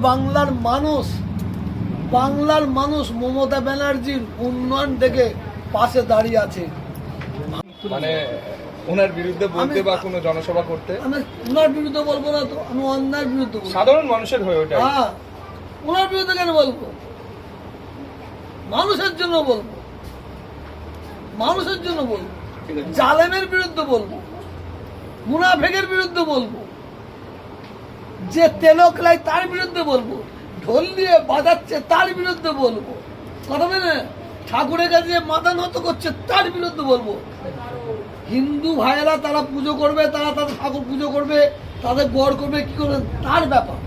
বাংলার মানুষ মমতা ব্যানার্জির উন্নয়ন দেখে পাশে দাঁড়িয়ে আছে। মানে ওনার বিরুদ্ধে বলতে বা কোনো জনসভা করতে? আমি ওনার বিরুদ্ধে বলবো না তো, আমি অন্যায়ের বিরুদ্ধে বলবো। সাধারণ মানুষের হয়ে ওঠে। হ্যাঁ, ওনার বিরুদ্ধে কেন বলবো? মানুষের জন্য বলবো, মানুষের জন্য বলবো, জালেমের বিরুদ্ধে বলবো, মুনাফেকের বিরুদ্ধে বলবো, যে তেলকলাই তার বিরুদ্ধে বলবো, ঢোল দিয়ে বাজাচ্ছে তার বিরুদ্ধে বলবো, কথা বলে ঠাকুরের কাছে মাথা নত করছে তার বিরুদ্ধে বলবো। হিন্দু ভাইয়েরা তারা পুজো করবে, তারা তাদের ঠাকুর পুজো করবে, তাদের গড় করবে, কি করবে তার ব্যাপার।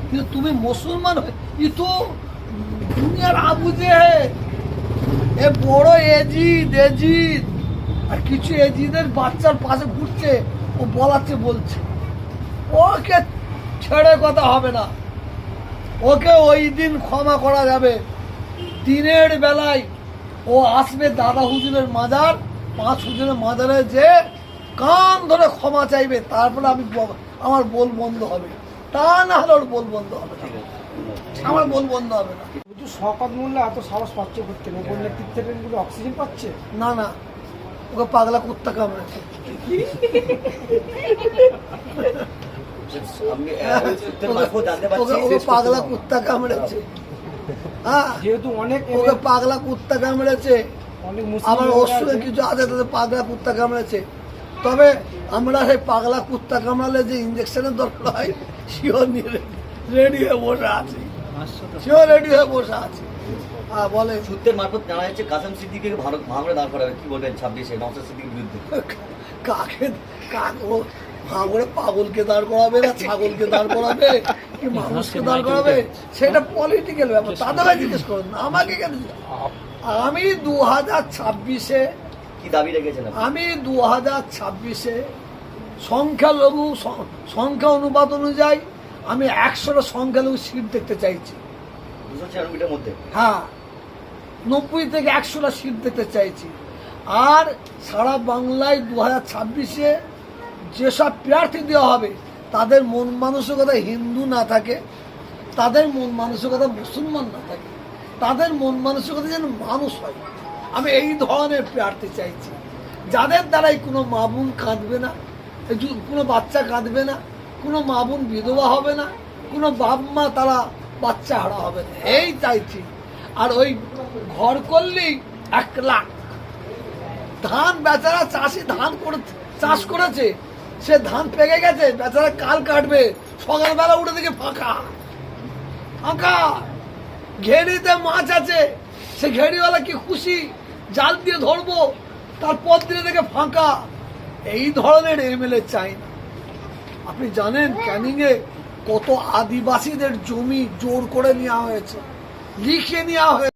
কিন্তু তুমি মুসলমান ই তো দুনিয়ার আবুজে এ বড় এজিদ আর কিছু এজিদের বাচ্চার পাশে ঘুরছে, ও বলাচ্ছে বলছে, ওকে ছেড়ে কথা হবে না, ওকে ওই দিন ক্ষমা করা যাবে। দিনের বেলায় ও আসবে দাদা হুজুরের মাজার, 5 হুজুরের মাজারে যে কান ধরে ক্ষমা চাইবে, তারপরে আমার বল বন্ধ হবে, তা না হলে ওর বল বন্ধ হবে না, আমার বল বন্ধ হবে না। শওকত মোল্লা এত সাহস পাচ্ছে করতে না, ওর নেতৃত্বের অক্সিজেন পাচ্ছে না, ওকে পাগলা কুত্তা কামড়েছে। ওকে পাগলা কুত্তা কামড়েছে, যেহেতু অনেক ওকে পাগলা কুত্তা কামড়েছে। আমার অসুরে কিছু আছে তাদের পাগলা কুত্তা কামড়েছে। তবে আমরা সেই পাগলা কুত্তা কামড়ালে যে ইঞ্জেকশনের দরকার হয় সেও রেডি হয়ে বসে আছি, সেও রেডি হয়ে বসে আছে। বলে সূত্রের মারফত জানা যাচ্ছে কাসেম সিদ্দিককে ভাঙড়ে দাঁড় করাবে, কি বলবেন 26-এ নওশাদ সিদ্দিকীর বিরুদ্ধে? ভাঙড়ে পাগলকে দাঁড় করাবে না ছাগলকে দাঁড় করাবে কি মানুষকে দাঁড় করাবে, সেটা পলিটিক্যাল ব্যাপার, তাদের জিজ্ঞেস করুন না, আমাকে কেন। আমি 2026-এ কি দাবি রেখেছেন? আমি 2026-এ সংখ্যালঘু সংখ্যা অনুপাত অনুযায়ী আমি 100টা সংখ্যালঘু সিট দেখতে চাইছি। 296-টার মধ্যে? হ্যাঁ, 90 থেকে 100টা সিট দেখতে চাইছি। আর সারা বাংলায় 2026-এ যেসব প্রার্থী দেওয়া হবে তাদের মন মানসিকতা হিন্দু না থাকে, তাদের মন মানসিকতা মুসলমান না থাকে, তাদের মন মানসিকতা যেন মানুষ হয়। আমি এই ধরনের প্রার্থী চাইছি, যাদের দ্বারাই কোনো মা বোন কাঁদবে না, কোনো বাচ্চা কাঁদবে না, কোনো মা বোন বিধবা হবে না, কোনো বাপ মা তারা বাচ্চা হারা হবে না, এই চাইছি। আর ওই ঘর করলেই 1 লাখ ধান, বেচারা চাষি ধান করে চাষ করেছে, সে ধান পেকে গেছে, বেচারা কাল কাটবে, সকালবেলা উঠে দেখে ফাঁকা ফাঁকা। ঘেরিতে মাছ আছে, সে ঘেরিওয়ালা কি খুশি, জাল দিয়ে ধরবো, তারপর দিনে দেখে ফাঁকা। এই ধরনের এমএলএ চাই না। আপনি জানেন ক্যানিংয়ে কত আদিবাসীদের জমি জোর করে নেওয়া হয়েছে, লিখে নেওয়া হয়েছে।